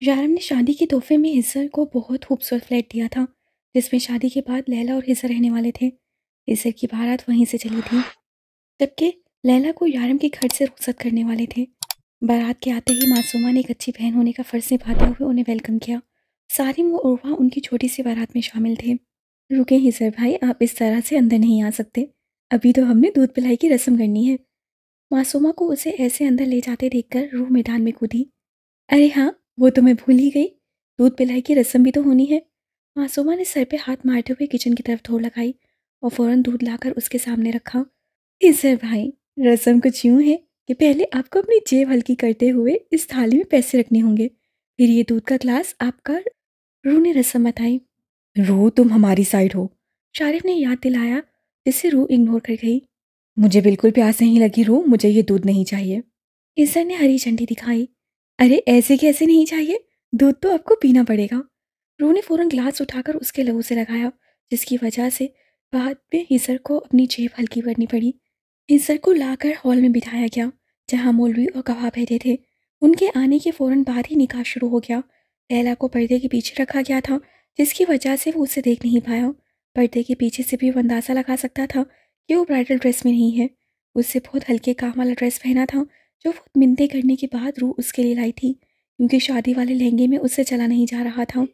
यारम ने शादी के तोहफे में हिस्सर को बहुत खूबसूरत फ्लैट दिया था, जिसमें शादी के बाद लैला और हिस्सर रहने वाले थे। हिस्सर की बारात वहीं से चली थी, जबकि लैला को यारम के घर से रुखसत करने वाले थे। बारात के आते ही मासूमा ने एक अच्छी बहन होने का फ़र्ज़ निभाते हुए उन्हें वेलकम किया। सारिम व उर्वा उनकी छोटी सी बारात में शामिल थे। रुके हिस्सर भाई, आप इस तरह से अंदर नहीं आ सकते। अभी तो हमने दूध पिलाई की रस्म करनी है। मासूमा को उसे ऐसे अंदर ले जाते देखकर रूह मैदान में कूदी। अरे हाँ, वो तो मैं भूल ही गई। दूध पिलाई की रस्म भी तो होनी है। मासूमा ने सर पे हाथ मारते हुए किचन की तरफ दौड़ लगाई और फौरन दूध लाकर उसके सामने रखा। इसे भाई, रस्म कुछ यूं है कि पहले आपको अपनी जेब हल्की करते हुए इस थाली में पैसे रखने होंगे, फिर ये दूध का ग्लास आपका। रूह ने रस्म बताई। रूह, तुम हमारी साइड हो, शारिफ ने याद दिलाया, जिसे रूह इग्नोर कर गई। मुझे बिल्कुल प्यास नहीं लगी रूह, मुझे ये दूध नहीं चाहिए। ईसर ने हरी झंडी दिखाई। अरे ऐसे कैसे नहीं चाहिए, दूध तो आपको पीना पड़ेगा। रूह ने फौरन ग्लास उठाकर उसके लहू से लगाया, जिसकी वजह से बाद में ईसर को अपनी जेब हल्की करनी पड़ी। ईसर को लाकर हॉल में बिठाया गया, जहां मौलवी और गवाह बैठे थे। उनके आने के फौरन बाद ही निकाह शुरू हो गया। लैला को पर्दे के पीछे रखा गया था, जिसकी वजह से वो उसे देख नहीं पाया। पर्दे के पीछे से भी वो अंदाज़ा लगा सकता था कि वो ब्राइडल ड्रेस में नहीं है। उससे बहुत हल्के काम वाला ड्रेस पहना था, जो वो मिन्नतें करने के बाद रूह उसके लिए लाई थी, क्योंकि शादी वाले लहंगे में उससे चला नहीं जा रहा था,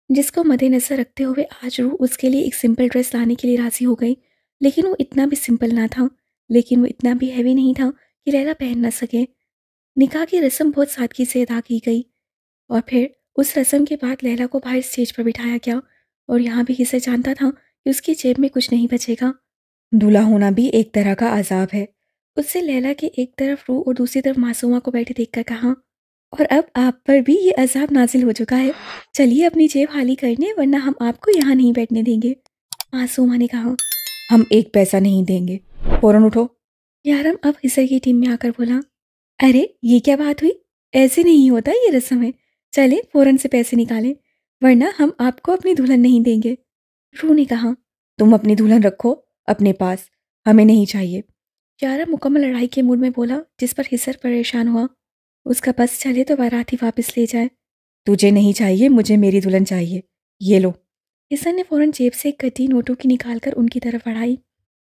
जिसको मद्देनज़र रखते हुए आज रूह उसके लिए एक सिंपल ड्रेस लाने के लिए राज़ी हो गई। लेकिन वो इतना भी सिंपल ना था, लेकिन वो इतना भी हैवी नहीं था कि लैला पहन ना सके। निकाह की रस्म बहुत सादगी से अदा की गई और फिर उस रस्म के बाद लैला को बाहर स्टेज पर बिठाया गया और यहाँ भी किसे जानता था कि उसकी जेब में कुछ नहीं बचेगा। दूल्हा होना भी एक तरह का अजाब है, उससे लैला के एक तरफ रूह और दूसरी तरफ मासूमा को बैठे देखकर कहा। और अब आप पर भी ये अजाब नाजिल हो चुका है। चलिए अपनी जेब खाली करने, वरना हम आपको यहाँ नहीं बैठने देंगे। मासूमा ने कहा। हम एक पैसा नहीं देंगे, फौरन उठो। यारम अब हिस्सर की टीम में आकर बोला। अरे ये क्या बात हुई, ऐसे नहीं होता, ये रस्म है। चले फौरन से पैसे निकालें, वरना हम आपको अपनी दुल्हन नहीं देंगे। रूह ने कहा। तुम अपनी दुल्हन रखो अपने पास, हमें नहीं चाहिए। यारा मुकम्मल लड़ाई के मूड में बोला, जिस पर हिस्सर परेशान हुआ। उसका बस चले तो बाराती वापस ले जाए। तुझे नहीं चाहिए, मुझे मेरी दुल्हन चाहिए, ये लो। हिस्सर ने फौरन जेब से एक गड्डी नोटों की निकालकर उनकी तरफ बढ़ाई,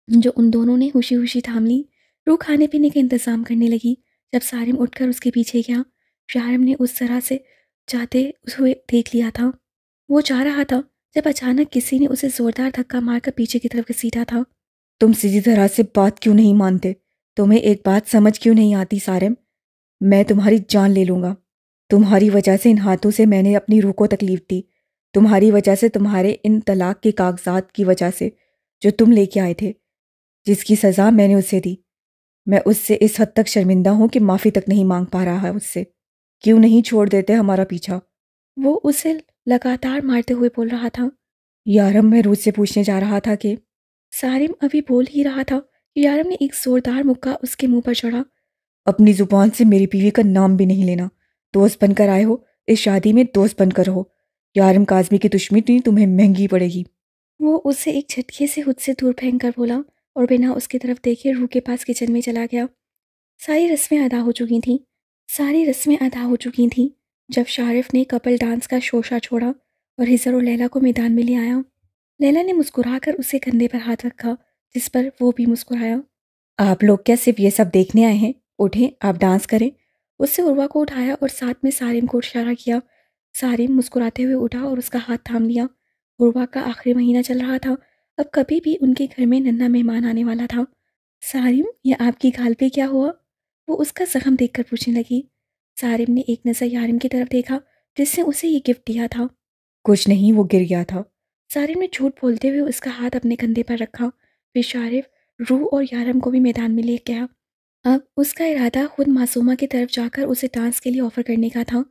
जो उन दोनों ने खुशी खुशी थाम ली। रूह खाने पीने का इंतजाम करने लगी। जब सारिम उठकर उसके पीछे गया, शारिम ने उस तरह से जाते हुए देख लिया था। वो जा रहा था जब अचानक किसी ने उसे जोरदार धक्का मारकर पीछे की तरफ घसीटा था। तुम सीधी तरह से बात क्यों नहीं मानते? तुम्हें एक बात समझ क्यों नहीं आती सारिम? मैं तुम्हारी जान ले लूंगा। तुम्हारी वजह से इन हाथों से मैंने अपनी रूह को तकलीफ दी। तुम्हारी वजह से, तुम्हारे इन तलाक के कागजात की वजह से, जो तुम लेके आए थे, जिसकी सज़ा मैंने उसे दी। मैं उससे इस हद तक शर्मिंदा हूँ कि माफ़ी तक नहीं मांग पा रहा है उससे। क्यों नहीं छोड़ देते हमारा पीछा? वो उसे लगातार मारते हुए बोल रहा था। यारम, मैं रूह से पूछने जा रहा था कि। सारिम अभी बोल ही रहा था कि यारम ने एक जोरदार मुक्का उसके मुंह पर चढ़ा। अपनी जुबान से मेरी बीवी का नाम भी नहीं लेना। दोस्त बनकर आए हो, इस शादी में दोस्त बनकर रहो। यारम काज़मी की दुश्मनी तुम्हें महंगी पड़ेगी। वो उसे एक झटके से खुद से दूर फेंक कर बोला और बिना उसकी तरफ देखे रूह के पास किचन में चला गया। सारी रस्में अदा हो चुकी थीं। सारी रस्में अदा हो चुकी थीं जब शारिफ ने कपल डांस का शोशा छोड़ा और हिजर और लैला को मैदान में ले आया। लैला ने मुस्कुराकर उसके कंधे पर हाथ रखा, जिस पर वो भी मुस्कुराया। आप लोग क्या सिर्फ ये सब देखने आए हैं? उठें, आप डांस करें। उससे उर्वा को उठाया और साथ में सारिम को इशारा किया। सारिम मुस्कुराते हुए उठा और उसका हाथ थाम लिया। उर्वा का आखिरी महीना चल रहा था। अब कभी भी उनके घर में नन्हा मेहमान आने वाला था। सारिम, ये आपकी गाल पे क्या हुआ? वो उसका जख्म देखकर पूछने लगी। सारिम ने एक नज़र यारिम की तरफ देखा, जिसने उसे ये गिफ्ट दिया था। कुछ नहीं, वो गिर गया था। सारिम ने झूठ बोलते हुए उसका हाथ अपने कंधे पर रखा। फिर शारिफ, रूह और यारम को भी मैदान में ले गया। अब उसका इरादा खुद मासूमा की तरफ जाकर उसे डांस के लिए ऑफर करने का था।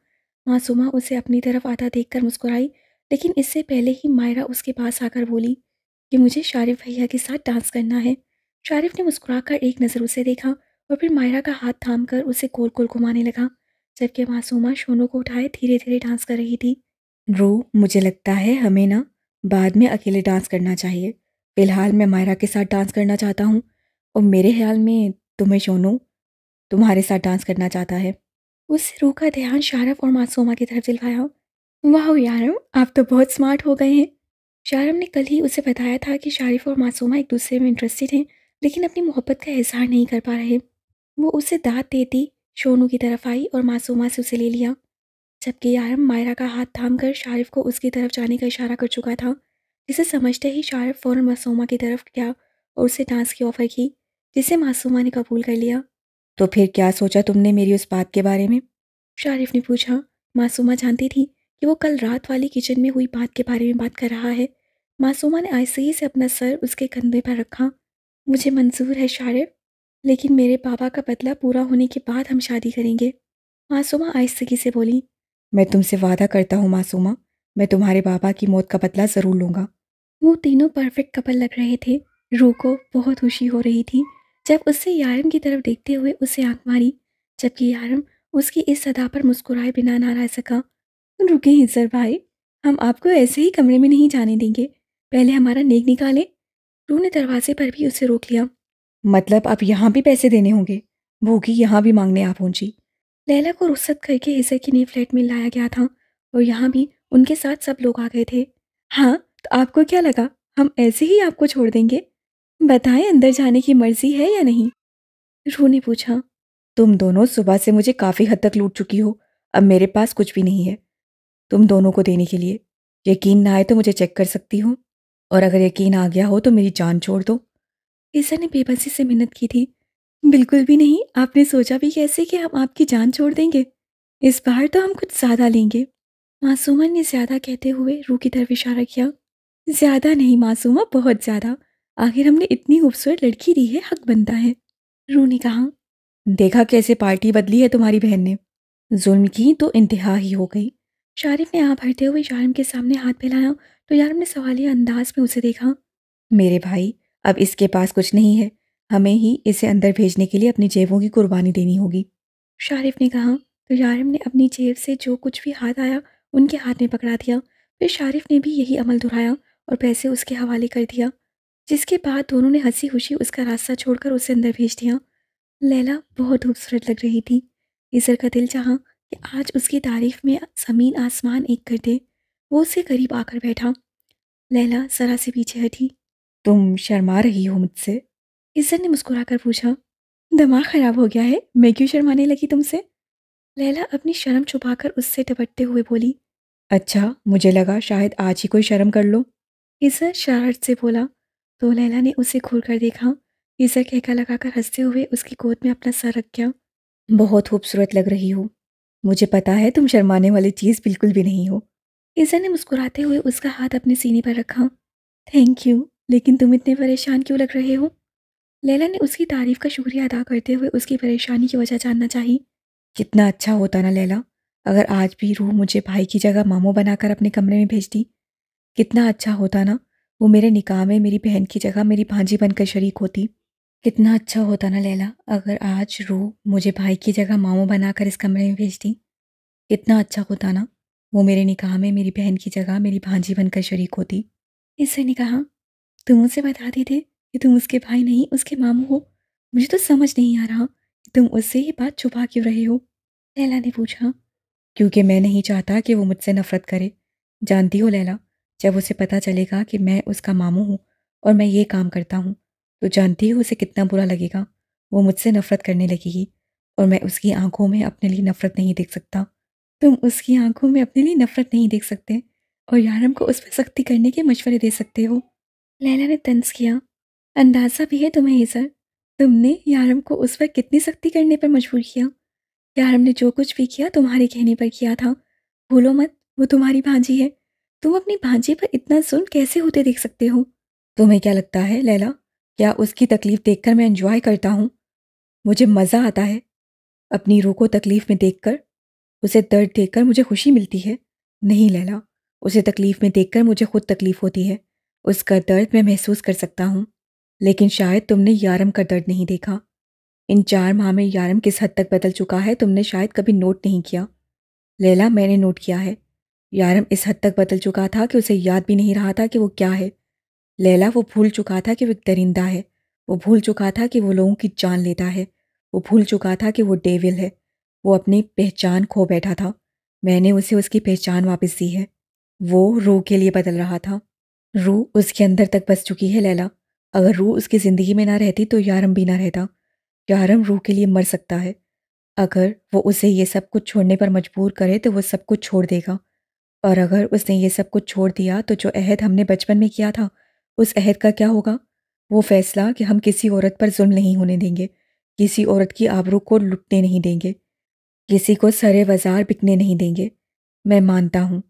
मासूमा उसे अपनी तरफ आता देखकर मुस्कुराई, लेकिन इससे पहले ही मायरा उसके पास आकर बोली कि मुझे शारिफ भैया के साथ डांस करना है। शारिफ ने मुस्कुराकर एक नज़र उसे देखा और फिर मायरा का हाथ थामकर उसे गोल गोल घुमाने लगा, जबकि मासूमा शोनों को उठाए धीरे धीरे डांस कर रही थी। रू, मुझे लगता है हमें ना बाद में अकेले डांस करना चाहिए। फिलहाल मैं मायरा के साथ डांस करना चाहता हूँ और मेरे ख्याल में तुम्हें शोनू तुम्हारे साथ डांस करना चाहता है। اس سے रूह का ध्यान शारफ और मासूमा की तरफ दिलवाया। वाह यारम, आप तो बहुत स्मार्ट हो गए हैं। शारम ने कल ही उसे बताया था कि शारिफ और मासूमा एक दूसरे में इंटरेस्टेड हैं, लेकिन अपनी मोहब्बत का इजहार नहीं कर पा रहे। वो उसे दाँत देती शोनू की तरफ आई और मासूमा से उसे ले लिया, जबकि यारम मायरा का हाथ थामकर शारिफ को उसकी तरफ जाने का इशारा कर चुका था, जिसे समझते ही शारिफ फ़ौरन मासूमा की तरफ गया और उसे डांस की ऑफ़र की, जिसे मासूमा ने कबूल कर लिया। तो फिर क्या सोचा तुमने मेरी उस बात के बारे में? शारिफ ने पूछा। मासूमा जानती थी कि वो कल रात वाली किचन में हुई बात के बारे में बात कर रहा है। मासूमा ने आहिस्ते से अपना सर उसके कंधे पर रखा। मुझे मंजूर है शारिफ, लेकिन मेरे पापा का बदला पूरा होने के बाद हम शादी करेंगे। मासूमा आहिस्तगी से बोली। मैं तुमसे वादा करता हूँ मासूमा, मैं तुम्हारे पापा की मौत का बदला ज़रूर लूँगा। वो तीनों परफेक्ट कपल लग रहे थे। रूह को बहुत खुशी हो रही थी जब उससे यारम की तरफ देखते हुए उसे आंख मारी, जबकि यारम उसकी इस सदा पर मुस्कुराए बिना ना रह सका। रुके हिजर भाई, हम आपको ऐसे ही कमरे में नहीं जाने देंगे, पहले हमारा नेक निकाले। रूह ने दरवाजे पर भी उसे रोक लिया। मतलब अब यहाँ भी पैसे देने होंगे? भूखी यहाँ भी मांगने आ पहुंची। लैला को रुखसत करके हिजर के नए फ्लैट में लाया गया था और यहाँ भी उनके साथ सब लोग आ गए थे। हाँ, तो आपको क्या लगा हम ऐसे ही आपको छोड़ देंगे? बताएं, अंदर जाने की मर्जी है या नहीं? रूह ने पूछा। तुम दोनों सुबह से मुझे काफ़ी हद तक लूट चुकी हो, अब मेरे पास कुछ भी नहीं है तुम दोनों को देने के लिए। यकीन ना आए तो मुझे चेक कर सकती हो, और अगर यकीन आ गया हो तो मेरी जान छोड़ दो। ईसा ने बेबसी से मिन्नत की थी। बिल्कुल भी नहीं, आपने सोचा भी कैसे कि हम आपकी जान छोड़ देंगे? इस बार तो हम कुछ ज़्यादा लेंगे। मासूमा ने ज़्यादा कहते हुए रूह की तरफ इशारा किया। ज़्यादा नहीं मासूमा, बहुत ज़्यादा। आखिर हमने इतनी खूबसूरत लड़की दी है, हक बनता है। रूह ने कहा। देखा कैसे पार्टी बदली है तुम्हारी बहन ने। जुल्म की तो इंतहा ही हो गई। शारिफ ने आँख भरते हुए यारम के सामने हाथ फैलाया तो यारम ने सवालिया अंदाज में उसे देखा। मेरे भाई, अब इसके पास कुछ नहीं है, हमें ही इसे अंदर भेजने के लिए अपनी जेबों की कुर्बानी देनी होगी। शारिफ ने कहा तो यारम ने अपनी जेब से जो कुछ भी हाथ आया उनके हाथ में पकड़ा दिया। फिर शारिफ ने भी यही अमल दोहराया और पैसे उसके हवाले कर दिया, जिसके बाद दोनों ने हंसी खुशी उसका रास्ता छोड़कर उसे अंदर भेज दिया। लैला बहुत खूबसूरत लग रही थी। ईसर का दिल चाहा कि आज उसकी तारीफ में ज़मीन आसमान एक कर दे। वो उससे करीब आकर बैठा। लैला ज़रा से पीछे हटी। तुम शर्मा रही हो मुझसे? ईसर ने मुस्कुराकर पूछा। दिमाग ख़राब हो गया है, मैं क्यों शर्माने लगी तुमसे? लैला अपनी शर्म छुपाकर उससे टपटते हुए बोली। अच्छा, मुझे लगा शायद आज ही कोई शर्म कर लो। ईसर शरारत से बोला। तो लैला ने उसे घूर कर देखा। ईसर कहका लगाकर हंसते हुए उसकी गोद में अपना सर रख गया। बहुत खूबसूरत लग रही हो, मुझे पता है तुम शर्माने वाली चीज़ बिल्कुल भी नहीं हो। ईसा ने मुस्कुराते हुए उसका हाथ अपने सीने पर रखा। थैंक यू, लेकिन तुम इतने परेशान क्यों लग रहे हो? लैला ने उसकी तारीफ का शुक्रिया अदा करते हुए उसकी परेशानी की वजह जानना चाही। कितना अच्छा होता ना लैला, अगर आज भी रूह मुझे भाई की जगह मामू बनाकर अपने कमरे में भेजती। कितना अच्छा होता ना, वो मेरे निकाह में मेरी बहन की जगह मेरी भांजी बनकर शरीक होती। कितना अच्छा होता ना लैला, अगर आज रूह मुझे भाई की जगह मामू बनाकर इस कमरे में भेजती। कितना अच्छा होता ना, वो मेरे निकाह में मेरी बहन की जगह मेरी भांजी बनकर शरीक होती। इससे ने कहा। तुम उसे बता देते कि तुम उसके भाई नहीं उसके मामू हो। मुझे तो समझ नहीं आ रहा कि तुम उससे ये बात छुपा क्यों रहे हो? लैला ने पूछा। क्योंकि मैं नहीं चाहता कि वो मुझसे नफरत करे। जानती हो लैला, जब उसे पता चलेगा कि मैं उसका मामू हूँ और मैं ये काम करता हूँ, तो जानती हो उसे कितना बुरा लगेगा। वो मुझसे नफरत करने लगेगी और मैं उसकी आंखों में अपने लिए नफरत नहीं देख सकता। तुम उसकी आंखों में अपने लिए नफरत नहीं देख सकते और यारम को उस पर सख्ती करने के मशवरे दे सकते हो। लैला ने तंज किया। अंदाज़ा भी है तुम्हें ये सर, तुमने यारम को उस पर कितनी सख्ती करने पर मजबूर किया। यारम ने जो कुछ भी किया तुम्हारे कहने पर किया था। भूलो मत, वो तुम्हारी भांजी है। तुम अपनी भांजी पर इतना जुल्म कैसे होते देख सकते हो? तुम्हें क्या लगता है लैला, क्या उसकी तकलीफ देखकर मैं एंजॉय करता हूँ? मुझे मज़ा आता है अपनी रूह को तकलीफ में देखकर। उसे दर्द देखकर मुझे खुशी मिलती है। नहीं लैला, उसे तकलीफ में देखकर मुझे खुद तकलीफ होती है। उसका दर्द मैं महसूस कर सकता हूँ, लेकिन शायद तुमने यारम का दर्द नहीं देखा। इन 4 माह में यारम किस हद तक बदल चुका है तुमने शायद कभी नोट नहीं किया। लैला, मैंने नोट किया है। यारम इस हद तक बदल चुका था कि उसे याद भी नहीं रहा था कि वो क्या है। लैला, वो भूल चुका था कि वो एक दरिंदा है। वो भूल चुका था कि वो लोगों की जान लेता है। वो भूल चुका था कि वो डेविल है। وہ اپنی پہچان کھو بیٹھا تھا۔ میں نے اسے اس کی پہچان واپس دی ہے۔ وہ روح کے لیے بدل رہا تھا۔ روح اس کے اندر تک بس چکی ہے لیلا۔ اگر روح اس کی زندگی میں نہ رہتی تو یارم بھی نہ رہتا۔ یارم روح کے لیے مر سکتا ہے۔ اگر وہ اسے یہ سب کچھ چھوڑنے پر مجبور کرے تو وہ سب کچھ چھوڑ دے گا، اور اگر اس نے یہ سب کچھ چھوڑ دیا تو جو عہد ہم نے بچپن میں کیا تھا اس عہد کا کیا ہوگا؟ وہ فیصلہ کہ ہم کسی عورت پر ظلم نہیں ہونے دیں گے، کسی عورت کی آبرو کو لٹنے نہیں دیں گے، کسی کو سرے بازار بکنے نہیں دیں گے۔ میں مانتا ہوں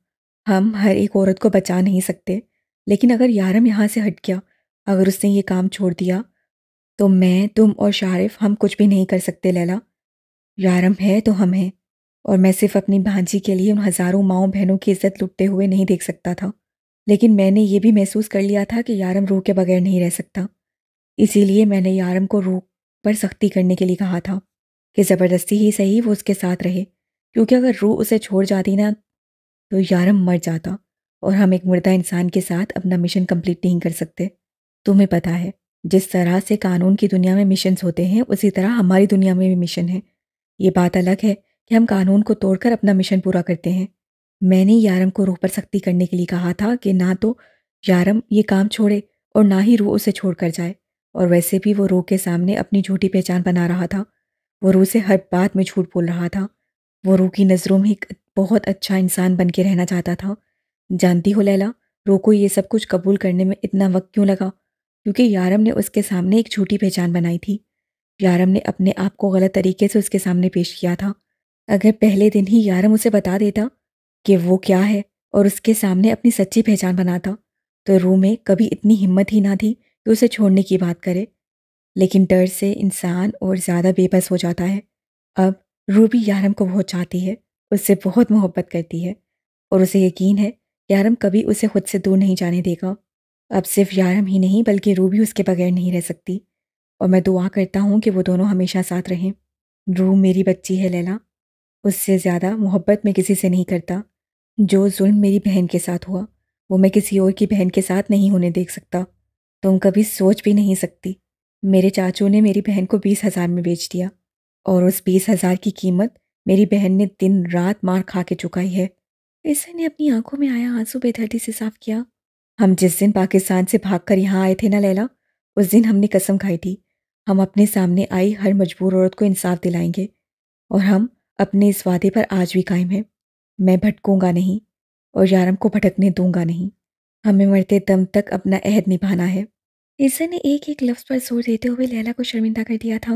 ہم ہر ایک عورت کو بچا نہیں سکتے، لیکن اگر یارم یہاں سے ہٹ گیا، اگر اس نے یہ کام چھوڑ دیا تو میں، تم اور شارف ہم کچھ بھی نہیں کر سکتے لیلا۔ یارم ہے تو ہم ہیں، اور میں صرف اپنی بھانجی کے لیے ان ہزاروں ماؤں بہنوں کی عزت لٹتے ہوئے نہیں دیکھ سکتا تھا، لیکن میں نے یہ بھی محسوس کر لیا تھا کہ یارم روح کے بغیر نہیں رہ سکتا۔ اسی لیے میں نے یارم کو روح پر سختی کرنے کے لیے کہا تھا کہ زبردستی ہی صحیح وہ اس کے ساتھ رہے، کیونکہ اگر روح اسے چھوڑ جاتی نا تو یارم مر جاتا، اور ہم ایک مردہ انسان کے ساتھ اپنا مشن کمپلیٹ نہیں کر سکتے۔ تمہیں پتہ ہے جس طرح سے قانون کی دنیا میں مشنز ہوتے ہیں اسی طرح ہماری دنیا میں بھی مشن ہے۔ یہ بات الگ ہے کہ ہم قانون کو توڑ کر اپنا مشن پورا کرتے ہیں۔ میں نے یارم کو روح پر سختی کرنے کے لیے کہا تھا کہ نہ تو یارم یہ کام چھوڑے اور نہ ہی روح اسے چھوڑ کر جائے، اور ویسے بھی وہ روح کے سامنے اپنی جھوٹی پہچان بنا رہا تھا۔ وہ روح سے ہر بات میں جھوٹ بول رہا تھا۔ وہ روح کی نظروں میں ایک بہت اچھا انسان بن کے رہنا چاہتا تھا۔ جانتی ہو لیلا، روح کو یہ سب کچھ قبول کرنے میں اتنا وقت کیوں لگا؟ کیونکہ یارم نے اس کے سامنے ایک جھوٹی پہچان بنائی تھی۔ یارم نے اپنے آپ کو غلط طریقے سے اس کے سامنے پیش کیا تھا۔ اگر پہلے دن ہی یارم اسے بتا دیتا کہ وہ کیا ہے اور اس کے سامنے اپنی سچی پہچان بناتا تو روح میں کبھی اتنی ہمت ہی نہ تھی کہ اسے چھوڑنے کی بات کرے، لیکن ڈر سے انسان اور زیادہ بے بس ہو جاتا ہے۔ اب روح بھی یارم کو بہت چاہتی ہے، اس سے بہت محبت کرتی ہے، اور اسے یقین ہے یارم کبھی اسے خود سے دور نہیں جانے دے گا۔ اب صرف یارم ہی نہیں بلکہ روح بھی اس کے بغیر نہیں رہ سکتی، اور میں دعا کرتا ہوں کہ وہ دونوں ہمیشہ ساتھ رہیں۔ روح میری بچی ہے لیلا، اس سے زیادہ محبت میں کسی سے نہیں کرتا۔ جو ظلم میری بہن کے ساتھ ہوا وہ میں کسی اور کی بہن کے ساتھ نہیں ہونے دیکھ سکتا۔ تم کبھی سوچ بھی نہیں سکتی، میرے چاچو نے میری بہن کو 20,000 میں بیچ دیا، اور اس 20,000 کی قیمت میری بہن نے دن رات مار کھا کے چکائی ہے۔ عیسیٰ نے اپنی آنکھوں میں آیا آنسو بے دردی سے صاف کیا۔ ہم جس دن پاکستان سے بھاگ کر یہاں آئے تھے نا لیلا، اس دن ہم نے قسم کھائی تھی ہم اپنے سامنے آئی ہر مجبور عورت کو انصاف دلائیں گے، اور ہم اپنے اس وعدے پر آج بھی قائم ہیں۔ میں بھٹکوں گا نہیں، اور یارم کو بھٹکنے دوں گا نہیں۔ ہمیں مرتے دم تک اپنا عہد نبھانا ہے۔ عیسیٰ نے ایک ایک لفظ پر زور دیتے ہوئے لیلا کو شرمندہ کر دیا تھا۔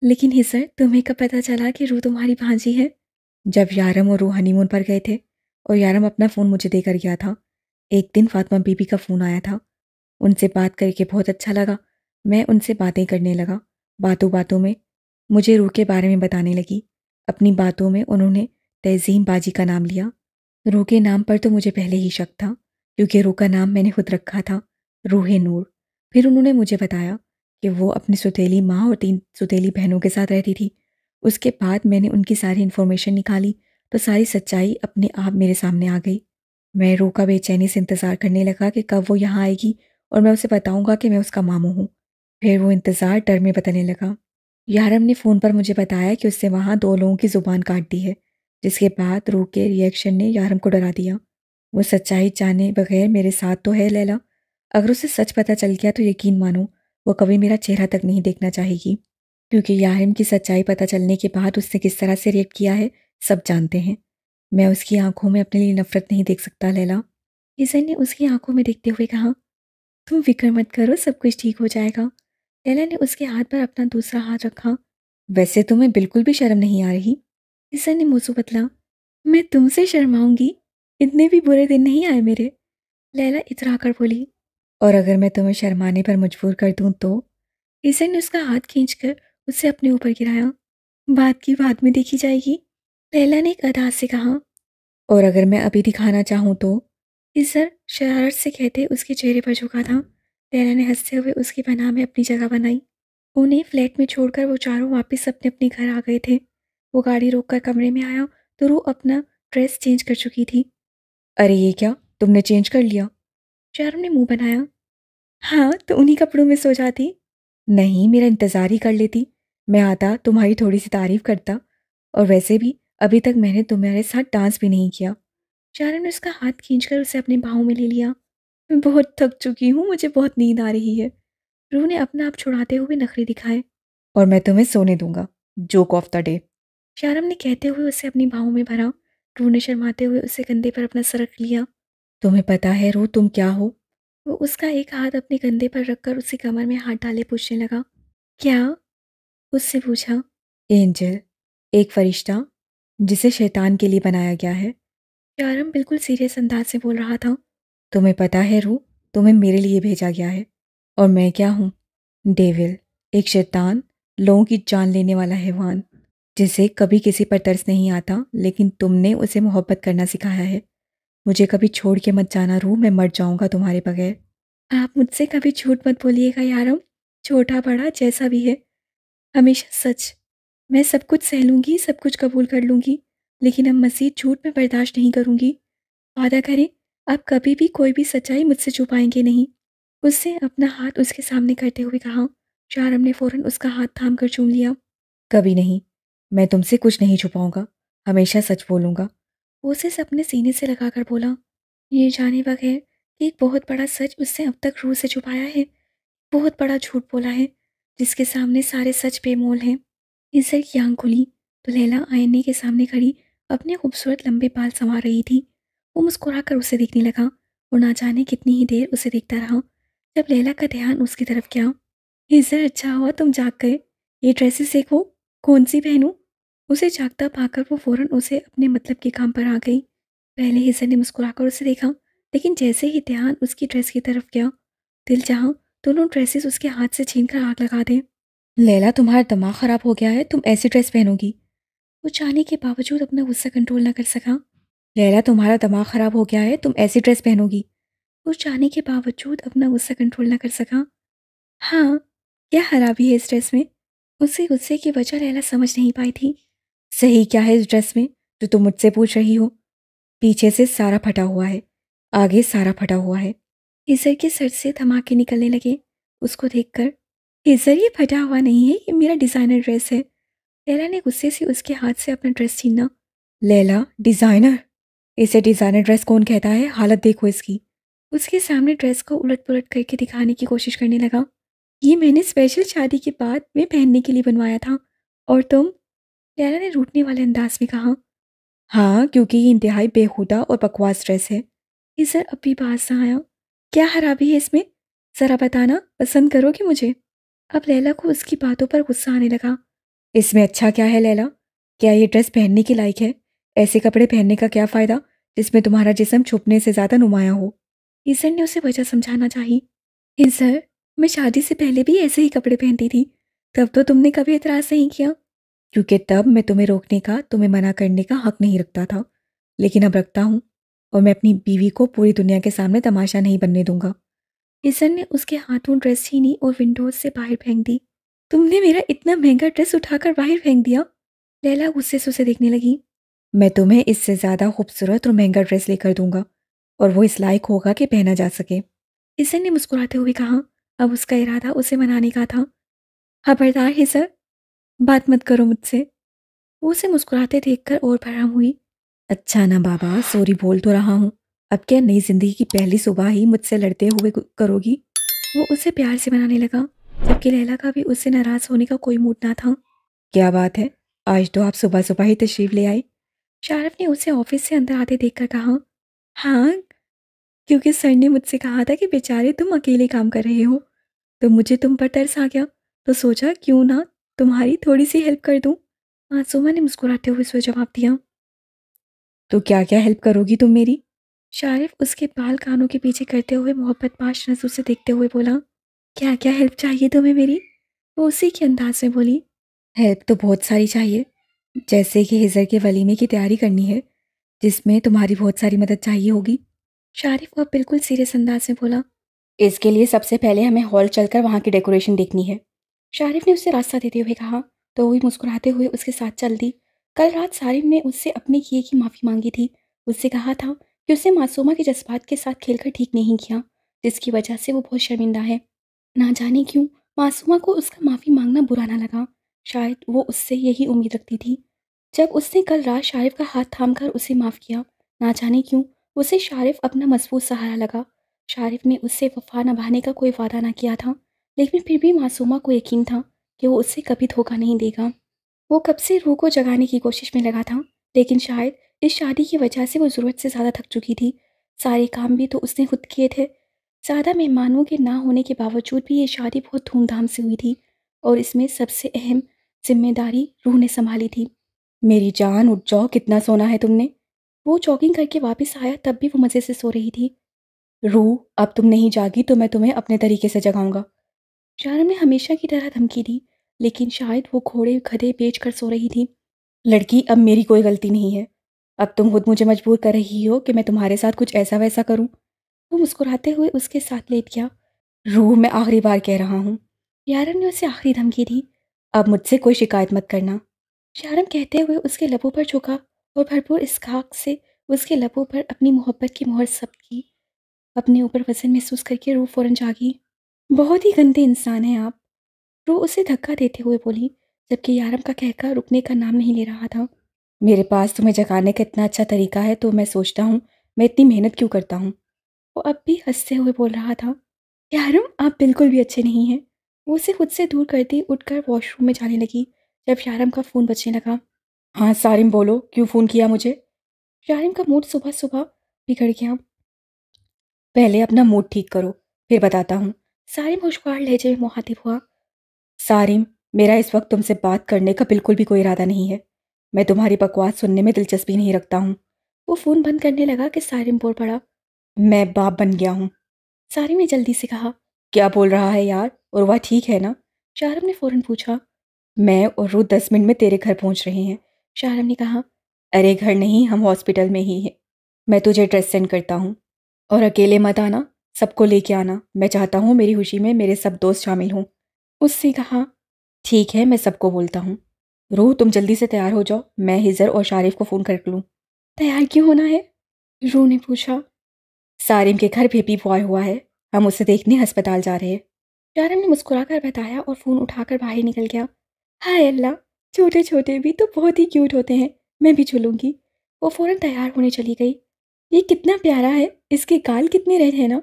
لیکن حسر، تمہیں کب پتہ چلا کہ روح تمہاری بھانجی ہے؟ جب یارم اور روح ہنی مون پر گئے تھے اور یارم اپنا فون مجھے دے کر گیا تھا۔ ایک دن فاطمہ بی بی کا فون آیا تھا، ان سے بات کر کے بہت اچھا لگا۔ میں ان سے باتیں کرنے لگا، باتوں باتوں میں مجھے روح کے بارے میں بتانے لگی۔ اپنی باتوں میں انہوں نے تہذیم باجی کا نام لیا۔ روح کے نام پر تو مجھے پہلے ہی شک تھا، کیونکہ روح کا نام میں نے خود رکھا تھا، روح نور۔ پھر انہوں نے مجھے بتایا کہ وہ اپنی سوتیلی ماں اور 3 سوتیلی بہنوں کے ساتھ رہتی تھی۔ اس کے بعد میں نے ان کی ساری انفارمیشن نکالی تو ساری سچائی اپنے آپ میرے سامنے آ گئی۔ میں روح کا بے چینی سے انتظار کرنے لگا کہ کب وہ یہاں آئے گی اور میں اسے بتاؤں گا کہ میں اس کا ماموں ہوں۔ پھر وہ انتظار ڈر میں بدلنے لگا۔ یارم نے فون پر مجھے بتایا کہ اس نے وہاں 2 لوگوں کی زبان کاٹ دی ہے، جس کے بعد روح کے ریئیکشن نے یارم کو ڈرا دیا۔ وہ سچائی جانے بغیر میرے ساتھ تو ہے لیلا، اگر اسے سچ پتہ چل گیا تو یقین مانو وہ کبھی میرا چہرہ تک نہیں دیکھنا چاہے گی، کیونکہ یارم کی سچائی پتہ چلنے کے بعد اس نے کس طرح سے ریئیکٹ کیا ہے سب جانتے ہیں۔ میں اس کی آنکھوں میں اپنے لیے نفرت نہیں دیکھ سکتا لیلا۔ حسن نے اس کی آنکھوں میں دیکھتے ہوئے کہا، تم فکر مت کرو، سب کچھ ٹھیک ہو جائے گا۔ لیلا نے اس کے ہاتھ پر اپنا دوسرا ہاتھ رکھا۔ ویسے تمہیں بالکل بھی شرم نہیں آ رہی؟ حسن نے موضوع بدلا۔ میں تم سے شرماؤں گی؟ اتنے بھی برے دن نہیں آئے میرے، لیلا اترا کر بولی۔ اور اگر میں تمہیں شرمانے پر مجبور کر دوں تو؟ حسن نے اس کا ہاتھ کھینچ کر اسے اپنے اوپر گرایا۔ بات کی بعد میں دیکھی جائے گی، لیلا نے ایک ادا سے کہا۔ اور اگر میں ابھی دکھانا چاہوں تو؟ حسن شرارت سے کہتے اس کے چہرے پر جھکا تھا۔ لیلا نے ہنستے ہوئے اس کی پناہ میں اپنی جگہ بنائی۔ انہیں فلیٹ میں چھوڑ کر وہ چاروں واپس اپنے اپنے گھر آ گئے تھے۔ وہ گاڑی روک کر کمرے میں آیا تو روح اپنا ڈریس چینج کر چکی تھی۔ ارے یہ کیا، تم نے چینج کر لیا؟ چاروں نے منہ بنایا۔ ہاں تو انہی کپڑوں میں سو جاتی؟ نہیں، میرا انتظار ہی کر لیتی، میں آتا تمہاری تھوڑی سی تعریف کرتا۔ اور ویسے بھی ابھی تک میں نے تمہارے ساتھ ڈانس بھی نہیں کیا۔ شارم نے اس کا ہاتھ کھینچ کر اسے اپنے باہوں میں لے لیا۔ میں بہت تھک چکی ہوں، مجھے بہت نیند آ رہی ہے۔ روح نے اپنا آپ چھڑاتے ہوئے نخرے دکھائے۔ اور میں تمہیں سونے دوں گا، جوک آف دا ڈے، شارم نے کہتے ہوئے اسے اپنی باہوں میں بھرا۔ روح نے شرماتے ہوئے اسے کندھے پر اپنا سر رکھ لیا۔ تمہیں پتا ہے روح تم کیا ہو؟ وہ اس کا ایک ہاتھ اپنے کندھے پر رکھ کر اسی کمر میں ہاتھ ڈالے پوچھنے لگا۔ کیا؟ اس سے پوچھا۔ اینجل، ایک فرشتہ جسے شیطان کے لیے بنایا گیا ہے۔ شارم بالکل سیریس انداز سے بول رہا تھا۔ تمہیں پتا ہے روح، تمہیں میرے لیے بھیجا گیا ہے۔ اور میں کیا ہوں؟ ڈیول، ایک شیطان، لوگوں کی جان لینے والا حیوان، جسے کبھی کسی پر ترس نہیں آتا، لیکن تم نے اسے محبت کرنا سکھایا ہے۔ مجھے کبھی چھوڑ کے مت جانا روح، میں مر جاؤں گا تمہارے بغیر۔ آپ مجھ سے کبھی جھوٹ مت بولیے گا یارم، چھوٹا بڑا جیسا بھی ہے، ہمیشہ سچ۔ میں سب کچھ سہ لوں گی، سب کچھ قبول کر لوں گی، لیکن اب مزید جھوٹ میں برداشت نہیں کروں گی۔ وعدہ کریں آپ کبھی بھی کوئی بھی سچائی مجھ سے چھپائیں گے نہیں۔ اس نے اپنا ہاتھ اس کے سامنے کرتے ہوئے کہا۔ شارم نے فوراً اس کا ہاتھ تھام کر چوم لیا۔ کبھی نہیں، میں تم سے کچھ نہیں چھپاؤں گا، ہمیشہ سچ بولوں گا۔ وہ اسے اپنے سینے سے لگا کر بولا، یہ جانے بغیر کہ ایک بہت بڑا سچ اس نے اب تک روح سے چھپایا ہے، بہت بڑا جھوٹ بولا ہے، جس کے سامنے سارے سچ بے مول ہیں۔ عزر کی آنکھ کھلی تو لیلا آئینے کے سامنے کھڑی اپنے خوبصورت لمبے بال سنوار رہی تھی۔ وہ مسکرا کر اسے دیکھنے لگا اور نہ جانے کتنی ہی دیر اسے دیکھتا رہا، جب لیلا کا دھیان اس کی طرف گیا۔ عزر، اچھا ہوا تم جاگ گئے، یہ ڈریسز دیکھو، کون سی پہنوں؟ اسے جاگتا پا کر وہ فوراً اسے اپنے مطلب کے کام پر آ گئی۔ پہلے عزر نے مسکرا کر اسے دیکھا، لیکن جیسے ہی دھیان اس کی ڈریس کی طرف گیا، دل چاہا دونوں ڈریسز اس کے ہاتھ سے چھین کر آگ لگا دے۔ لیلا، تمہارا دماغ خراب ہو گیا ہے، تم ایسی ڈریس پہنو گی؟ وہ چاہنے کے باوجود اپنا غصہ کنٹرول نہ کر سکا۔ لیلا، تمہارا دماغ خراب ہو گیا ہے، تم ایسی ڈریس پہنو گی؟ وہ چاہنے کے باوجود اپنا غصہ کنٹرول نہ کر سکا۔ ہاں، کیا خرابی ہے اس ڈریس میں؟ اسے غصے کی وجہ لیلا سمجھ نہیں پائی تھی۔ صحیح کیا ہے اس ڈریس میں جو تم مجھ سے پوچھ رہی ہو؟ پیچھے سے سارا پھٹا ہوا ہے، آگے سارا پھٹا ہوا ہے۔ عزر کے سر سے دھماکے نکلنے لگے اس کو دیکھ کر۔ عزر، یہ پھٹا ہوا نہیں ہے، یہ میرا ڈیزائنر ڈریس ہے۔ لیلا نے غصے سے اس کے ہاتھ سے اپنا ڈریس چھینا۔ لیلا، ڈیزائنر؟ اسے ڈیزائنر ڈریس کون کہتا ہے؟ حالت دیکھو اس کی۔ اس کے سامنے ڈریس کو الٹ پلٹ کر کے دکھانے کی کوشش کرنے لگا۔ یہ میں نے اسپیشل شادی کے بعد میں پہننے کے لیے بنوایا تھا، اور تم؟ لیلا نے روٹنے والے انداز میں کہا۔ ہاں، کیونکہ یہ انتہائی بےہودہ اور بکواس ڈریس ہے۔ عزر اب بھی باز نہ آیا۔ کیا خرابی ہے اس میں؟ ذرا بتانا، پسند کرو گی مجھے؟ اب لیلا کو اس کی باتوں پر غصہ آنے لگا۔ اس میں اچھا کیا ہے لیلا؟ کیا یہ ڈریس پہننے کے لائق ہے؟ ایسے کپڑے پہننے کا کیا فائدہ جس میں تمہارا جسم چھپنے سے زیادہ نمایاں ہو؟ عزر نے اسے وجہ سمجھانا چاہی۔ عزر، میں شادی سے پہلے بھی ایسے ہی کپڑے پہنتی تھی، تب تو تم نے کبھی اعتراض نہیں کیا۔ کیونکہ تب میں تمہیں روکنے کا، تمہیں منع کرنے کا حق نہیں رکھتا تھا، لیکن اب رکھتا ہوں، اور میں اپنی بیوی کو پوری دنیا کے سامنے تماشا نہیں بننے دوں گا۔ عزر نے اس کے ہاتھوں ڈریس چھینی اور ونڈوز سے باہر پھینک دی۔ تم نے میرا اتنا مہنگا ڈریس اٹھا کر باہر پھینک دیا؟ لیلا غصے سے اسے دیکھنے لگی۔ میں تمہیں اس سے زیادہ خوبصورت اور مہنگا ڈریس لے کر دوں گا، اور وہ اس لائق ہوگا کہ پہنا جا سکے۔ عزر نے مسکراتے ہوئے کہا۔ اب اس کا ارادہ اسے منانے کا تھا۔ خبردار عزر، بات مت کرو مجھ سے۔ وہ اسے مسکراتے دیکھ کر اور بھرم ہوئی۔ اچھا نا بابا، سوری بول تو رہا ہوں، اب کیا نئی زندگی کی پہلی صبح ہی مجھ سے لڑتے ہوئے کرو گی؟ وہ اسے پیار سے منانے لگا، جبکہ لیلا کا بھی اس سے ناراض ہونے کا کوئی موڈ نہ تھا۔ کیا بات ہے، آج تو آپ صبح صبح ہی تشریف لے آئے؟ شارف نے اسے آفس سے اندر آتے دیکھ کر کہا۔ ہاں، کیونکہ سر نے مجھ سے کہا تھا کہ بیچارے تم اکیلے کام کر رہے ہو، تو مجھے تم پر ترس آ گیا، تو سوچا کیوں نہ تمہاری تھوڑی سی ہیلپ کر دوں۔ معصومہ نے مسکراتے ہوئے اسے جواب دیا۔ تو کیا کیا ہیلپ کرو گی تم میری؟ شارف اس کے بال کانوں کے پیچھے کرتے ہوئے محبت پاش نظروں سے دیکھتے ہوئے بولا۔ کیا کیا ہیلپ چاہیے تمہیں میری؟ وہ اسی کے انداز میں بولی۔ ہیلپ تو بہت ساری چاہیے، جیسے کہ ہزر کے ولیمے کی تیاری کرنی ہے، جس میں تمہاری بہت ساری مدد چاہیے ہوگی۔ شارف کو بالکل سیریس انداز میں بولا۔ اس کے لیے سب سے پہلے ہمیں ہال چل کر وہاں کی ڈیکوریشن دیکھنی ہے۔ شارف نے اسے راستہ دیتے ہوئے کہا تو وہی مسکراتے ہوئے اس کے ساتھ چل دی۔ کل رات سارم نے اس سے اپنے کیے کی معافی مانگی تھی۔ اس سے کہا تھا کہ اسے معصومہ کے جذبات کے ساتھ کھیل کر ٹھیک نہیں کیا، جس کی وجہ سے وہ بہت شرمندہ ہے۔ نہ جانے کیوں معصومہ کو اس کا معافی مانگنا برا نہ لگا، شاید وہ اس سے یہی امید رکھتی تھی۔ جب اس نے کل رات شارف کا ہاتھ تھام کر اسے معاف کیا، نہ جانے کیوں اسے شارف اپنا مضبوط سہارا لگا۔ شارف نے اس سے وفا نبھانے کا کوئی وعدہ نہ کیا تھا، لیکن پھر بھی معصومہ کو یقین تھا کہ وہ اس سے کبھی دھوکہ نہیں دے گا۔ وہ کب سے روح کو جگانے کی کوشش میں لگا تھا، لیکن شاید اس شادی کی وجہ سے وہ ضرورت سے زیادہ تھک چکی تھی۔ سارے کام بھی تو اس نے خود کیے تھے۔ زیادہ مہمانوں کے نہ ہونے کے باوجود بھی یہ شادی بہت دھوم دھام سے ہوئی تھی، اور اس میں سب سے اہم ذمہ داری روح نے سنبھالی تھی۔ میری جان اٹھ جاؤ، کتنا سونا ہے تم نے؟ وہ جاگنگ کر کے واپس آیا تب بھی وہ مزے سے سو رہی تھی۔ روح، اب تم نہیں جاگی تو میں تمہیں اپنے طریقے سے جگاؤں گا۔ شارم نے ہمیشہ کی طرح دھمکی دی، لیکن شاید وہ گھوڑے گدھے بیچ کر سو رہی تھی۔ لڑکی، اب میری کوئی غلطی نہیں ہے، اب تم خود مجھے مجبور کر رہی ہو کہ میں تمہارے ساتھ کچھ ایسا ویسا کروں۔ وہ مسکراتے ہوئے اس کے ساتھ لیٹ گیا۔ روح، میں آخری بار کہہ رہا ہوں۔ یارم نے اسے آخری دھمکی دی، اب مجھ سے کوئی شکایت مت کرنا۔ شارم کہتے ہوئے اس کے لبوں پر جھکا اور بھرپور اسحاق سے اس کے لبوں پر اپنی محبت کی مہر ثبت کی۔ اپنے اوپر وزن محسوس کر کے روح فوراً جاگی۔ بہت ہی گندے انسان ہیں آپ، روح اسے دھکا دیتے ہوئے بولی، جبکہ یارم کا کہکا رکنے کا نام نہیں لے رہا تھا۔ میرے پاس تمہیں جگانے کا اتنا اچھا طریقہ ہے تو میں سوچتا ہوں میں اتنی محنت کیوں کرتا ہوں۔ وہ اب بھی ہنستے ہوئے بول رہا تھا، یارم آپ بالکل بھی اچھے نہیں ہیں۔ وہ اسے خود سے دور کرتی اٹھ کر واش روم میں جانے لگی جب یارم کا فون بجنے لگا۔ ہاں سارم، بولو، کیوں فون کیا مجھے؟ یارم کا موڈ صبح صبح بگڑ گیا۔ پہلے اپنا موڈ ٹھیک کرو، پھر بتاتا ہوں۔ سارم ہوشگار لہجے میں مخاطب ہوا۔ سارم، میرا اس وقت تم سے بات کرنے کا بالکل بھی کوئی ارادہ نہیں ہے۔ میں تمہاری بکواس سننے میں دلچسپی نہیں رکھتا ہوں۔ وہ فون بند کرنے لگا کہ سارم بول پڑا، میں باپ بن گیا ہوں۔ سارم نے جلدی سے کہا، کیا بول رہا ہے یار؟ اور وہ ٹھیک ہے نا؟ شارم نے فوراً پوچھا۔ میں اور روح 10 منٹ میں تیرے گھر پہنچ رہے ہیں، شارم نے کہا۔ ارے گھر نہیں، ہم ہاسپٹل میں ہی ہیں۔ میں تجھے ایڈریس سینڈ کرتا ہوں، اور اکیلے مت آنا، سب کو لے کے آنا۔ میں چاہتا ہوں میری خوشی میں میرے سب دوست شامل ہوں۔ اس نے کہا، ٹھیک ہے، میں سب کو بولتا ہوں۔ روح، تم جلدی سے تیار ہو جاؤ، میں ہزر اور شارف کو فون کر لوں۔ تیار کیوں ہونا ہے؟ روح نے پوچھا۔ سارم کے گھر بیبی بوائے ہوا ہے، ہم اسے دیکھنے ہسپتال جا رہے ہیں۔ شارم نے مسکرا کر بتایا اور فون اٹھا کر باہر نکل گیا۔ ہائے اللہ، چھوٹے چھوٹے بھی تو بہت ہی کیوٹ ہوتے ہیں، میں بھی چلوں گی۔ وہ فوراً تیار ہونے چلی گئی۔ یہ کتنا پیارا ہے، اس کے گال کتنے ریڈ ہیں نا؟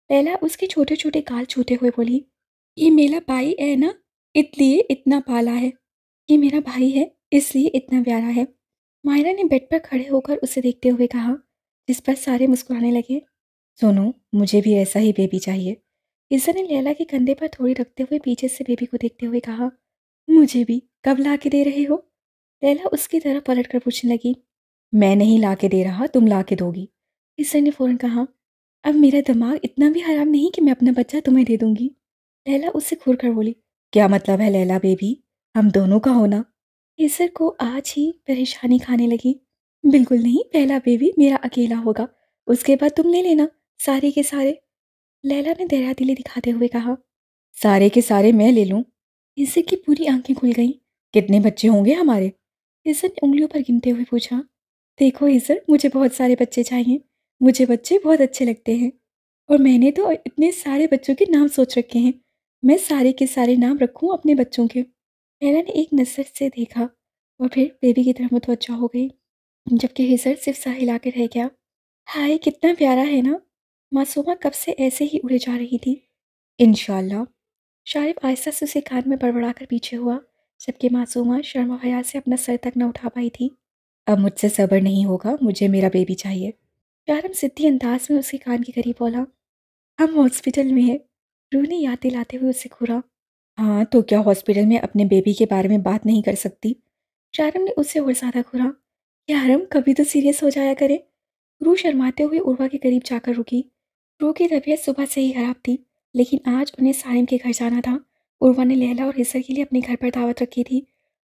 لیلا اس کے چھوٹے چھوٹے گال چھوتے ہوئے بولی، یہ میرا بھائی ہے نا، اس لیے اتنا پالا ہے۔ یہ میرا بھائی ہے، اس لیے اتنا پیارا ہے، مائرہ نے بیڈ پر کھڑے ہو کر اسے دیکھتے ہوئے کہا، جس پر سارے مسکرانے لگے۔ سنو، مجھے بھی ایسا ہی بیبی چاہیے۔ عزت نے لیلا کے کندھے پر تھوڑی رکھتے ہوئے پیچھے سے بیبی کو دیکھتے ہوئے کہا، مجھے بھی، کب لا کے دے رہے ہو؟ لیلا اس کی طرف پلٹ کر پوچھنے لگی۔ میں نہیں لا کے دے رہا، تم لا کے دو گی، عزت نے فوراً کہا۔ اب میرا دماغ اتنا بھی حرام نہیں کہ میں اپنا بچہ تمہیں دے دوں گی، لیلا اس سے گھور کر بولی۔ کیا مطلب ہے لیلا بیبی، ہم دونوں کا ہونا؟ عزت کو آج ہی پریشانی کھانے لگی۔ بالکل نہیں، پہلا بیبی میرا اکیلا ہوگا، اس کے بعد تم لے لینا سارے کے سارے، لیلا نے دریا دلی دکھاتے ہوئے کہا۔ سارے کے سارے میں لے لوں؟ عزت کی پوری آنکھیں کھل گئیں۔ کتنے بچے ہوں گے ہمارے؟ عزت نے انگلیوں پر گنتے ہوئے پوچھا۔ دیکھو عزت، مجھے بہت سارے بچے چاہیے، مجھے بچے بہت اچھے لگتے ہیں، اور میں نے تو اتنے سارے بچوں کے نام سوچ رکھے ہیں، میں سارے کے سارے نام رکھوں اپنے بچوں کے۔ لیلا نے ایک نظر سے دیکھا اور پھر بیبی کی طرف متوجہ ہو گئی، جبکہ عزت صرف سر ہلا کے رہ گیا۔ ہائے کتنا پیارا ہے نا، معصومہ کب سے ایسے ہی اڑے جا رہی تھی۔ انشاءاللہ، شارف آہستہ سے اسے کان میں بڑبڑا کر پیچھے ہوا، جبکہ معصومہ شرم و حیا سے اپنا سر تک نہ اٹھا پائی تھی۔ اب مجھ سے صبر نہیں ہوگا، مجھے میرا بیبی چاہیے، شارم ضدی انداز میں اس کے کان کے قریب بولا۔ ہم ہاسپٹل میں ہیں، روح نے یاد دلاتے ہوئے اسے گھورا۔ ہاں تو کیا ہاسپٹل میں اپنے بیبی کے بارے میں بات نہیں کر سکتی؟ شارم نے اس سے اور زیادہ گھورا۔ یارم کبھی تو سیریس ہو جایا کرے۔ روح شرماتے ہوئے عروہ کے قریب جا کر رکی۔ روح کی طبیعت صبح سے ہی خراب تھی، لیکن آج انہیں سارم کے گھر جانا تھا۔ عروہ نے لیلا اور حصر کے لیے اپنے گھر پر دعوت رکھی تھی،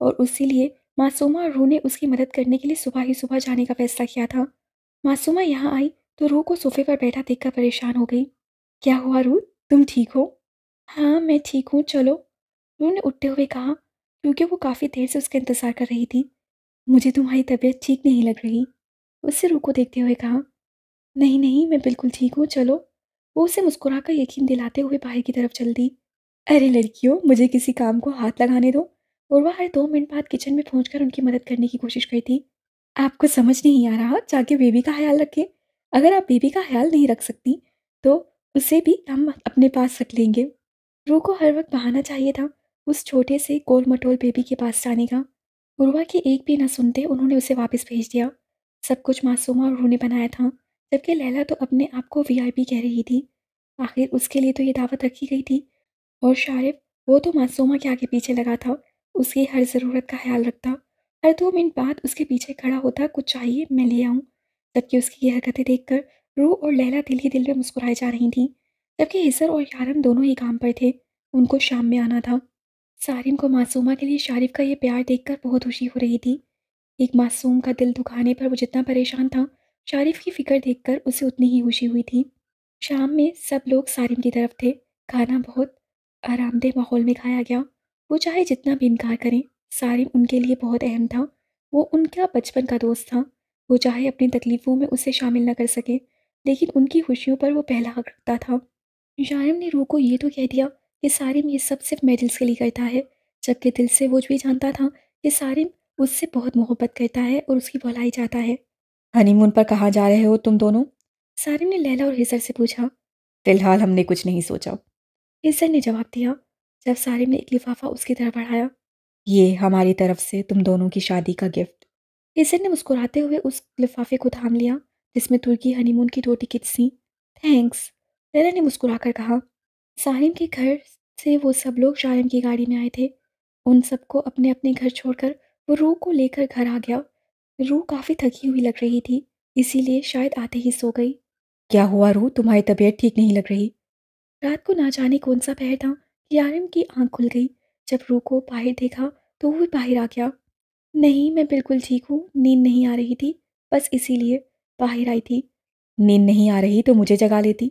اور اسی لیے معصومہ اور روح نے اس کی مدد کرنے کے لیے صبح ہی صبح جانے کا فیصلہ کیا تھا۔ معصومہ یہاں آئی تو روح کو صوفے پر بیٹھا دیکھ کر پریشان ہو گئی۔ کیا ہوا روح، تم ٹھیک ہو؟ ہاں میں ٹھیک ہوں، چلو، روح نے اٹھتے ہوئے کہا، کیونکہ وہ کافی دیر سے اس کا انتظار کر رہی تھی۔ مجھے تمہاری طبیعت ٹھیک نہیں لگ رہی، اس سے روح کو دیکھتے ہوئے کہا۔ نہیں نہیں، میں بالکل ٹھیک ہوں، چلو، وہ اسے مسکرا کر یقین دلاتے ہوئے باہر کی طرف چل دی۔ ارے لڑکیوں، مجھے کسی کام کو ہاتھ لگانے دو، उर्वा हर 2 मिनट बाद किचन में पहुंचकर उनकी मदद करने की कोशिश करती। आपको समझ नहीं आ रहा, जाके बेबी का ख्याल रखें। अगर आप बेबी का ख्याल नहीं रख सकती तो उसे भी हम अपने पास रख लेंगे। रू को हर वक्त बहाना चाहिए था उस छोटे से गोल मटोल बेबी के पास जाने का। उर्वा की एक भी न सुनते उन्होंने उसे वापस भेज दिया। सब कुछ मासूमा और रू ने बनाया था, जबकि लैला तो अपने आप को वीआईपी कह रही थी। आखिर उसके लिए तो ये दावत रखी गई थी। और शारिफ, वो तो मासूमा के आगे पीछे लगा था, उसकी हर ज़रूरत का ख्याल रखता, हर 2 मिनट बाद उसके पीछे खड़ा होता, कुछ चाहिए मैं ले आऊँ। जबकि उसकी ये हरकतें देखकर रू और लैला दिल ही दिल में मुस्कुराई जा रही थीं। जबकि हिसर और यारम दोनों ही काम पर थे, उनको शाम में आना था। सारिम को मासूमा के लिए शारिफ का ये प्यार देखकर बहुत खुशी हो रही थी। एक मासूम का दिल दुखाने पर वो जितना परेशान था, शारिफ की फिक्र देखकर उसे उतनी ही खुशी हुई थी। शाम में सब लोग सारिम की तरफ थे। खाना बहुत आरामदेह माहौल में खाया गया। वो चाहे जितना भी इनकार करें, सारिम उनके लिए बहुत अहम था। वो उनका बचपन का दोस्त था। वो चाहे अपनी तकलीफ़ों में उसे शामिल न कर सके, लेकिन उनकी खुशियों पर वो पहला हक रखता था। शायम ने रूह को ये तो कह दिया कि सारिम ये सब सिर्फ मेडल्स के लिए करता है, जबकि दिल से वो भी जानता था कि सारिम उससे बहुत मोहब्बत करता है और उसकी भलाई चाहता है। हनीमून पर कहाँ जा रहे हो तुम दोनों? सारिम ने लैला और हिजर से पूछा। फिलहाल हमने कुछ नहीं सोचा, हिजर ने जवाब दिया। जब सारिम ने एक लिफाफा उसकी तरफ बढ़ाया। ये हमारी तरफ से तुम दोनों की शादी का गिफ्ट। हिजर ने मुस्कुराते हुए उस लिफाफे को थाम लिया, जिसमें तुर्की हनीमून की 2 टिकट्स थीं। थैंक्स, लैला ने मुस्कुराकर कहा। सारिम के घर से वो सब लोग शारिम की गाड़ी में आए थे। उन सबको अपने अपने घर छोड़कर वो रूह को लेकर घर आ गया। रूह काफ़ी थकी हुई लग रही थी, इसीलिए शायद आते ही सो गई। क्या हुआ रूह, तुम्हारी तबीयत ठीक नहीं लग रही? रात को ना जाने कौन सा पहर था कि आरिम की आंख खुल गई। जब रूह को बाहर देखा तो वो भी बाहर आ गया। नहीं, मैं बिल्कुल ठीक हूँ, नींद नहीं आ रही थी, बस इसीलिए बाहर आई थी। नींद नहीं आ रही तो मुझे जगा लेती,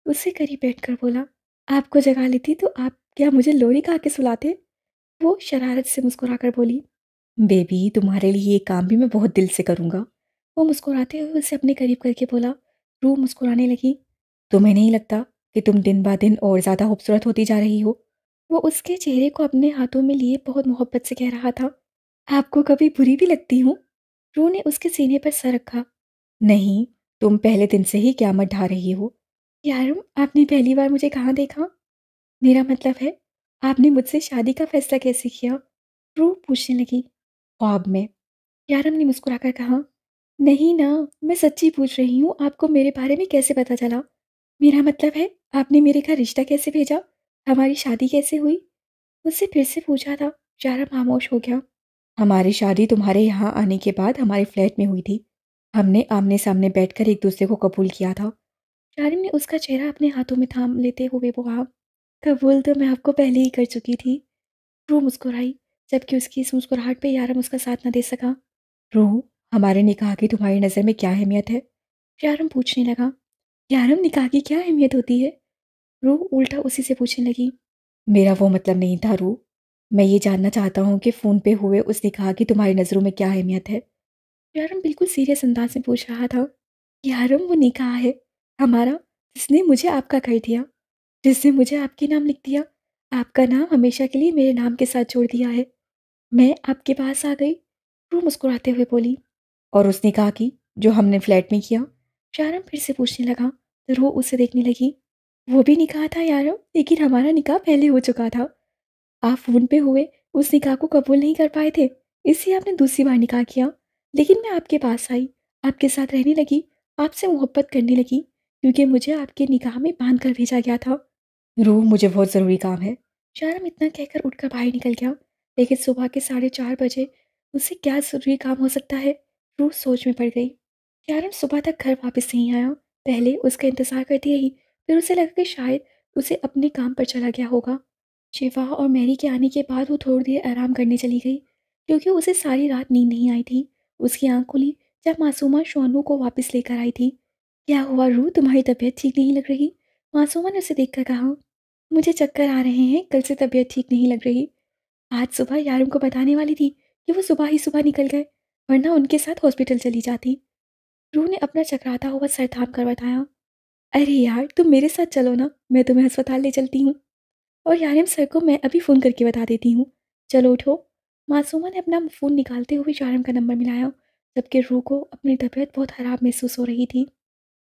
उससे करीब बैठकर बोला। आपको जगा लेती तो आप क्या मुझे लोरी खा के सुलाते? वो शरारत से मुस्कुराकर बोली। बेबी, तुम्हारे लिए ये काम भी मैं बहुत दिल से करूँगा। वो मुस्कुराते हुए उसे अपने करीब करके बोला। रूह मुस्कुराने लगी। तुम्हें नहीं लगता कि तुम दिन ब दिन और ज़्यादा खूबसूरत होती जा रही हो? वो उसके चेहरे को अपने हाथों में लिए बहुत मोहब्बत से कह रहा था। आपको कभी बुरी भी लगती हूँ? रूह ने उसके सीने पर सर रखा। नहीं, तुम पहले दिन से ही क़यामत ढा रही हो। यार, आपने पहली बार मुझे कहाँ देखा? मेरा मतलब है, आपने मुझसे शादी का फैसला कैसे किया? रूह पूछने लगी। ख्वाब में, यारम ने मुस्कुराकर कहा। नहीं ना, मैं सच्ची पूछ रही हूँ, आपको मेरे बारे में कैसे पता चला? मेरा मतलब है, आपने मेरे घर रिश्ता कैसे भेजा? हमारी शादी कैसे हुई? उससे फिर से पूछा था। यारम खामोश हो गया। हमारी शादी तुम्हारे यहाँ आने के बाद हमारे फ्लैट में हुई थी। हमने आमने सामने बैठकर एक दूसरे को कबूल किया था। शारिम ने उसका चेहरा अपने हाथों में थाम लेते हुए कहा। कबूल तो मैं आपको पहले ही कर चुकी थी। रूह मुस्कुराई, जबकि उसकी इस मुस्कुराहट पे यारम उसका साथ न दे सका। रूह, हमारे निकाह की तुम्हारी नज़र में क्या अहमियत है? यारम पूछने लगा। यारम, निकाह की क्या अहमियत होती है? रूह उल्टा उसी से पूछने लगी। मेरा वो मतलब नहीं था रूह, मैं ये जानना चाहता हूँ कि फ़ोन पे हुए उस निकाह की तुम्हारी नज़रों में क्या अहमियत है? यारम बिल्कुल सीरियस अंदाज में पूछ रहा था। यारम, वो निकाह है हमारा, जिसने मुझे आपका कर दिया, जिसने मुझे आपके नाम लिख दिया, आपका नाम हमेशा के लिए मेरे नाम के साथ जोड़ दिया है। मैं आपके पास आ गई। रूह मुस्कुराते हुए बोली। और उसने कहा कि जो हमने फ्लैट में किया? यारम फिर से पूछने लगा तो रूह उसे देखने लगी। वो भी निकाह था यारम, लेकिन हमारा निकाह पहले हो चुका था। आप फ़ोन पे हुए उस निकाह को कबूल नहीं कर पाए थे, इसलिए आपने दूसरी बार निकाह किया। लेकिन मैं आपके पास आई, आपके साथ रहने लगी, आपसे मोहब्बत करने लगी, क्योंकि मुझे आपके निकाह में बांध कर भेजा गया था। रूह, मुझे बहुत ज़रूरी काम है। शायरम इतना कहकर उठकर बाहर निकल गया, लेकिन सुबह के 4:30 बजे उससे क्या ज़रूरी काम हो सकता है? रूह सोच में पड़ गई। शायरम सुबह तक घर वापस नहीं आया। पहले उसका इंतज़ार करती रही, फिर उसे लगा कि शायद उसे अपने काम पर चला गया होगा। शिवा और मैरी के आने के बाद वो थोड़ी देर आराम करने चली गई, क्योंकि उसे सारी रात नींद नहीं आई थी। उसकी आँख खुली जब मासूमा शोनू को वापस लेकर आई थी। क्या हुआ रूह, तुम्हारी तबीयत ठीक नहीं लग रही? मासूमा ने उसे देखकर कहा। मुझे चक्कर आ रहे हैं, कल से तबीयत ठीक नहीं लग रही। आज सुबह यारों को बताने वाली थी कि वो सुबह ही सुबह निकल गए, वरना उनके साथ हॉस्पिटल चली जाती। रूह ने अपना चकराता हुआ सर थाम कर बताया। अरे यार, तुम मेरे साथ चलो ना, मैं तुम्हें अस्पताल ले चलती हूँ। और यारिम सर को मैं अभी फ़ोन करके बता देती हूँ। चलो उठो। मासूमा ने अपना फ़ोन निकालते हुए यारम का नंबर मिलाया, जबकि रूह को अपनी तबीयत बहुत ख़राब महसूस हो रही थी।